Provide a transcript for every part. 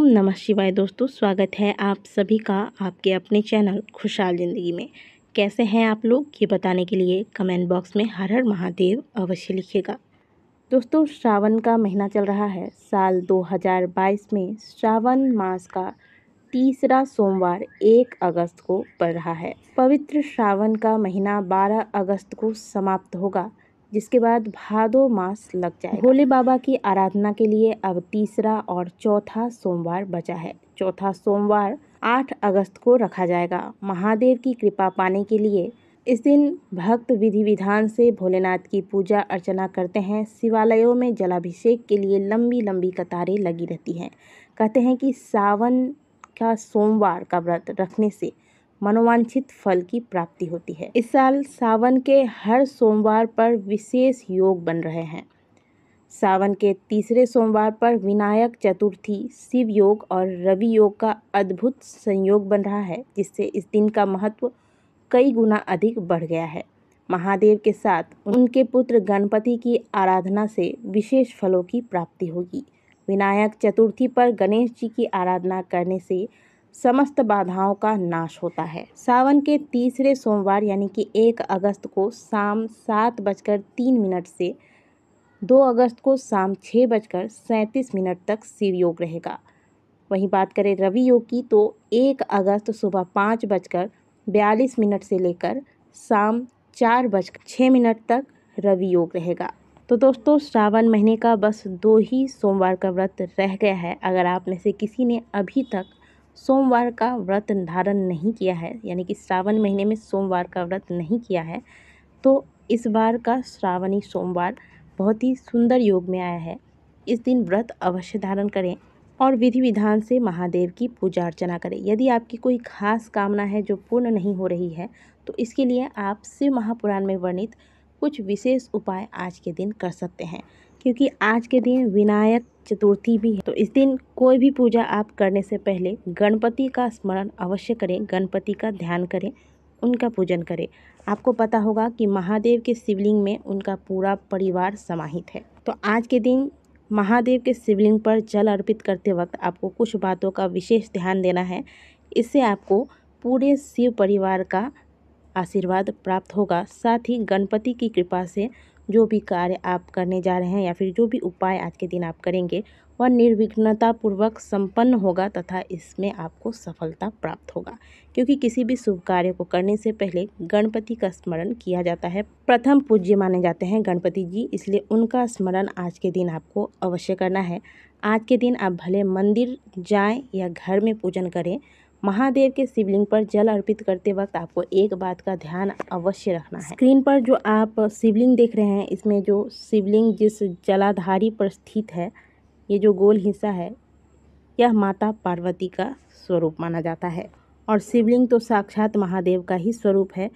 ओम नमः शिवाय। दोस्तों, स्वागत है आप सभी का आपके अपने चैनल खुशहाल ज़िंदगी में। कैसे हैं आप लोग, ये बताने के लिए कमेंट बॉक्स में हर हर महादेव अवश्य लिखिएगा। दोस्तों, श्रावण का महीना चल रहा है। साल 2022 में श्रावण मास का तीसरा सोमवार 1 अगस्त को पड़ रहा है। पवित्र श्रावण का महीना 12 अगस्त को समाप्त होगा, जिसके बाद भादो मास लग जाएगा। भोले बाबा की आराधना के लिए अब तीसरा और चौथा सोमवार बचा है। चौथा सोमवार 8 अगस्त को रखा जाएगा। महादेव की कृपा पाने के लिए इस दिन भक्त विधि विधान से भोलेनाथ की पूजा अर्चना करते हैं। शिवालयों में जलाभिषेक के लिए लंबी लंबी कतारें लगी रहती हैं। कहते हैं कि सावन का सोमवार का व्रत रखने से मनोवांछित फल की प्राप्ति होती है। इस साल सावन के हर सोमवार पर विशेष योग बन रहे हैं। सावन के तीसरे सोमवार पर विनायक चतुर्थी, शिव योग और रवि योग का अद्भुत संयोग बन रहा है, जिससे इस दिन का महत्व कई गुना अधिक बढ़ गया है। महादेव के साथ उनके पुत्र गणपति की आराधना से विशेष फलों की प्राप्ति होगी। विनायक चतुर्थी पर गणेश जी की आराधना करने से समस्त बाधाओं का नाश होता है। सावन के तीसरे सोमवार यानी कि 1 अगस्त को शाम 7:03 से 2 अगस्त को शाम 6:37 तक शिव योग रहेगा। वहीं बात करें रवि योग की, तो 1 अगस्त सुबह 5:42 से लेकर शाम 4:06 तक रवि योग रहेगा। तो दोस्तों, श्रावण महीने का बस 2 ही सोमवार का व्रत रह गया है। अगर आप में से किसी ने अभी तक सोमवार का व्रत धारण नहीं किया है, यानी कि श्रावण महीने में सोमवार का व्रत नहीं किया है, तो इस बार का श्रावणी सोमवार बहुत ही सुंदर योग में आया है। इस दिन व्रत अवश्य धारण करें और विधि विधान से महादेव की पूजा अर्चना करें। यदि आपकी कोई खास कामना है जो पूर्ण नहीं हो रही है, तो इसके लिए आप शिव महापुराण में वर्णित कुछ विशेष उपाय आज के दिन कर सकते हैं, क्योंकि आज के दिन विनायक चतुर्थी भी है। तो इस दिन कोई भी पूजा आप करने से पहले गणपति का स्मरण अवश्य करें, गणपति का ध्यान करें, उनका पूजन करें। आपको पता होगा कि महादेव के शिवलिंग में उनका पूरा परिवार समाहित है। तो आज के दिन महादेव के शिवलिंग पर जल अर्पित करते वक्त आपको कुछ बातों का विशेष ध्यान देना है। इससे आपको पूरे शिव परिवार का आशीर्वाद प्राप्त होगा। साथ ही गणपति की कृपा से जो भी कार्य आप करने जा रहे हैं या फिर जो भी उपाय आज के दिन आप करेंगे, वह निर्विघ्नता पूर्वक संपन्न होगा तथा इसमें आपको सफलता प्राप्त होगा, क्योंकि किसी भी शुभ कार्य को करने से पहले गणपति का स्मरण किया जाता है। प्रथम पूज्य माने जाते हैं गणपति जी, इसलिए उनका स्मरण आज के दिन आपको अवश्य करना है। आज के दिन आप भले मंदिर जाएं या घर में पूजन करें, महादेव के शिवलिंग पर जल अर्पित करते वक्त आपको एक बात का ध्यान अवश्य रखना है। स्क्रीन पर जो आप शिवलिंग देख रहे हैं, इसमें जो शिवलिंग जिस जलाधारी पर स्थित है, ये जो गोल हिस्सा है, यह माता पार्वती का स्वरूप माना जाता है। और शिवलिंग तो साक्षात महादेव का ही स्वरूप है।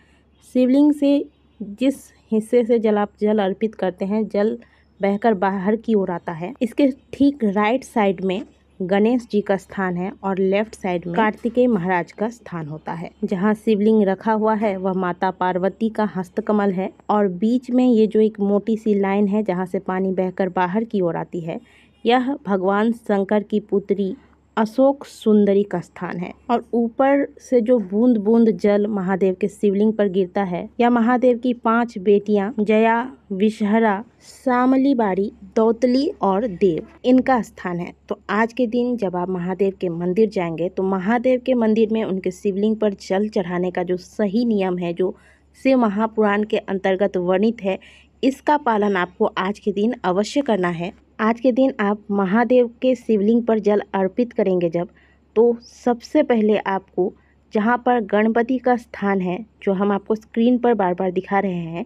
शिवलिंग से जिस हिस्से से आप जल अर्पित करते हैं, जल बहकर बाहर की ओर आता है। इसके ठीक राइट साइड में गणेश जी का स्थान है और लेफ्ट साइड में कार्तिकेय महाराज का स्थान होता है। जहाँ शिवलिंग रखा हुआ है वह माता पार्वती का हस्तकमल है और बीच में ये जो एक मोटी सी लाइन है जहाँ से पानी बहकर बाहर की ओर आती है, यह भगवान शंकर की पुत्री अशोक सुंदरी का स्थान है। और ऊपर से जो बूंद बूंद जल महादेव के शिवलिंग पर गिरता है, या महादेव की 5 बेटियां जया, विषहरा, शामली बारी, दौतली और देव, इनका स्थान है। तो आज के दिन जब आप महादेव के मंदिर जाएंगे, तो महादेव के मंदिर में उनके शिवलिंग पर जल चढ़ाने का जो सही नियम है, जो शिव महापुराण के अंतर्गत वर्णित है, इसका पालन आपको आज के दिन अवश्य करना है। आज के दिन आप महादेव के शिवलिंग पर जल अर्पित करेंगे जब, तो सबसे पहले आपको जहाँ पर गणपति का स्थान है, जो हम आपको स्क्रीन पर बार बार दिखा रहे हैं,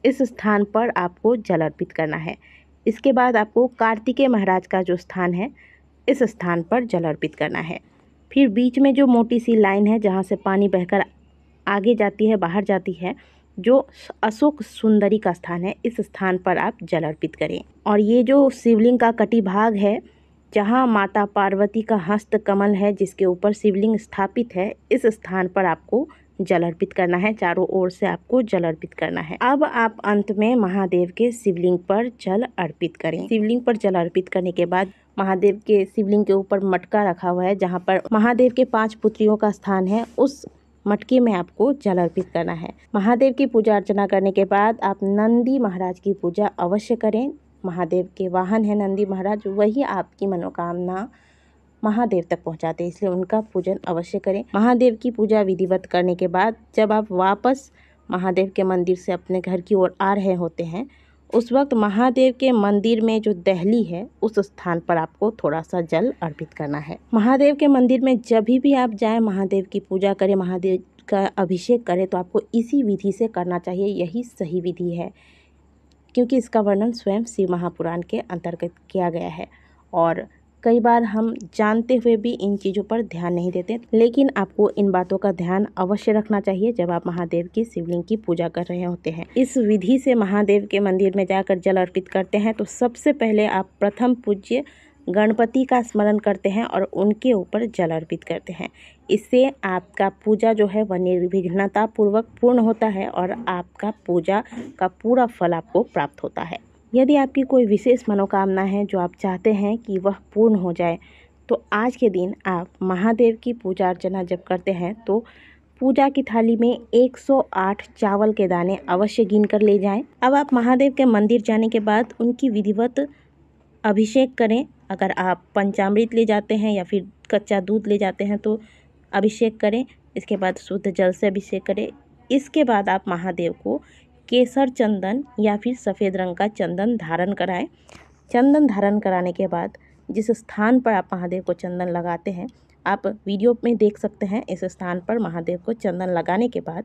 इस स्थान पर आपको जल अर्पित करना है। इसके बाद आपको कार्तिकेय महाराज का जो स्थान है, इस स्थान पर जल अर्पित करना है। फिर बीच में जो मोटी सी लाइन है जहाँ से पानी बहकर आगे जाती है, बाहर जाती है, जो अशोक सुंदरी का स्थान है, इस स्थान पर आप जल अर्पित करें। और ये जो शिवलिंग का कटी भाग है, जहाँ माता पार्वती का हस्त कमल है जिसके ऊपर शिवलिंग स्थापित है, इस स्थान पर आपको जल अर्पित करना है। चारों ओर से आपको जल अर्पित करना है। अब आप अंत में महादेव के शिवलिंग पर जल अर्पित करें। शिवलिंग पर जल अर्पित करने के बाद महादेव के शिवलिंग के ऊपर मटका रखा हुआ है, जहाँ पर महादेव के 5 पुत्रियों का स्थान है, उस मटके में आपको जल अर्पित करना है। महादेव की पूजा अर्चना करने के बाद आप नंदी महाराज की पूजा अवश्य करें। महादेव के वाहन है नंदी महाराज, वही आपकी मनोकामना महादेव तक पहुंचाते हैं, इसलिए उनका पूजन अवश्य करें। महादेव की पूजा विधिवत करने के बाद जब आप वापस महादेव के मंदिर से अपने घर की ओर आ रहे होते हैं, उस वक्त महादेव के मंदिर में जो दहली है उस स्थान पर आपको थोड़ा सा जल अर्पित करना है। महादेव के मंदिर में जब भी आप जाएं, महादेव की पूजा करें, महादेव का अभिषेक करें, तो आपको इसी विधि से करना चाहिए। यही सही विधि है, क्योंकि इसका वर्णन स्वयं शिव महापुराण के अंतर्गत किया गया है। और कई बार हम जानते हुए भी इन चीज़ों पर ध्यान नहीं देते, लेकिन आपको इन बातों का ध्यान अवश्य रखना चाहिए जब आप महादेव की शिवलिंग की पूजा कर रहे होते हैं। इस विधि से महादेव के मंदिर में जाकर जल अर्पित करते हैं तो सबसे पहले आप प्रथम पूज्य गणपति का स्मरण करते हैं और उनके ऊपर जल अर्पित करते हैं। इससे आपका पूजा जो है वह निर्विघ्नता पूर्वक पूर्ण होता है और आपका पूजा का पूरा फल आपको प्राप्त होता है। यदि आपकी कोई विशेष मनोकामना है जो आप चाहते हैं कि वह पूर्ण हो जाए, तो आज के दिन आप महादेव की पूजा अर्चना जब करते हैं तो पूजा की थाली में 108 चावल के दाने अवश्य गिन कर ले जाएं। अब आप महादेव के मंदिर जाने के बाद उनकी विधिवत अभिषेक करें। अगर आप पंचामृत ले जाते हैं या फिर कच्चा दूध ले जाते हैं तो अभिषेक करें। इसके बाद शुद्ध जल से अभिषेक करें। इसके बाद आप महादेव को केसर चंदन या फिर सफ़ेद रंग का चंदन धारण कराएं। चंदन धारण कराने के बाद जिस स्थान पर आप महादेव को चंदन लगाते हैं, आप वीडियो में देख सकते हैं, इस स्थान पर महादेव को चंदन लगाने के बाद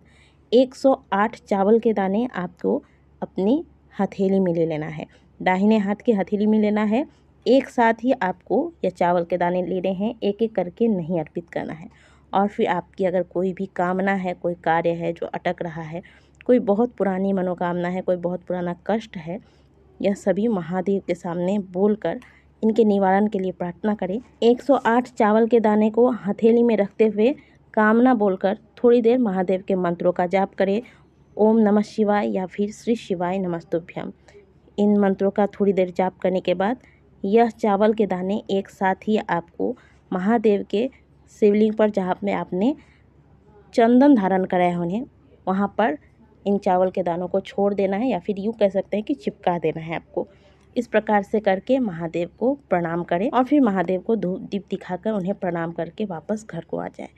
108 चावल के दाने आपको अपनी हथेली में ले लेना है। दाहिने हाथ की हथेली में लेना है। एक साथ ही आपको यह चावल के दाने लेने हैं, एक एक करके नहीं अर्पित करना है। और फिर आपकी अगर कोई भी कामना है, कोई कार्य है जो अटक रहा है, कोई बहुत पुरानी मनोकामना है, कोई बहुत पुराना कष्ट है, यह सभी महादेव के सामने बोलकर इनके निवारण के लिए प्रार्थना करें। 108 चावल के दाने को हथेली में रखते हुए कामना बोलकर थोड़ी देर महादेव के मंत्रों का जाप करें। ओम नमः शिवाय या फिर श्री शिवाय नमस्तुभ्यम। इन मंत्रों का थोड़ी देर जाप करने के बाद यह चावल के दाने एक साथ ही आपको महादेव के शिवलिंग पर, जहाँ में आपने चंदन धारण कराया उन्हें, वहाँ पर इन चावल के दानों को छोड़ देना है, या फिर यूँ कह सकते हैं कि चिपका देना है आपको। इस प्रकार से करके महादेव को प्रणाम करें और फिर महादेव को धूप दीप दिखाकर उन्हें प्रणाम करके वापस घर को आ जाए।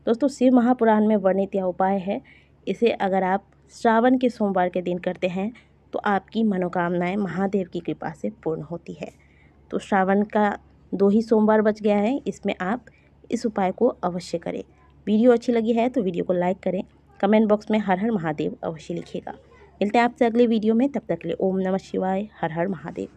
दोस्तों, शिव महापुराण में वर्णित यह उपाय है। इसे अगर आप श्रावण के सोमवार के दिन करते हैं तो आपकी मनोकामनाएं महादेव की कृपा से पूर्ण होती है। तो श्रावण का 2 ही सोमवार बच गया है, इसमें आप इस उपाय को अवश्य करें। वीडियो अच्छी लगी है तो वीडियो को लाइक करें। कमेंट बॉक्स में हर हर महादेव अवश्य लिखिएगा। मिलते हैं आपसे अगले वीडियो में, तब तक के लिए ओम नमः शिवाय, हर हर महादेव।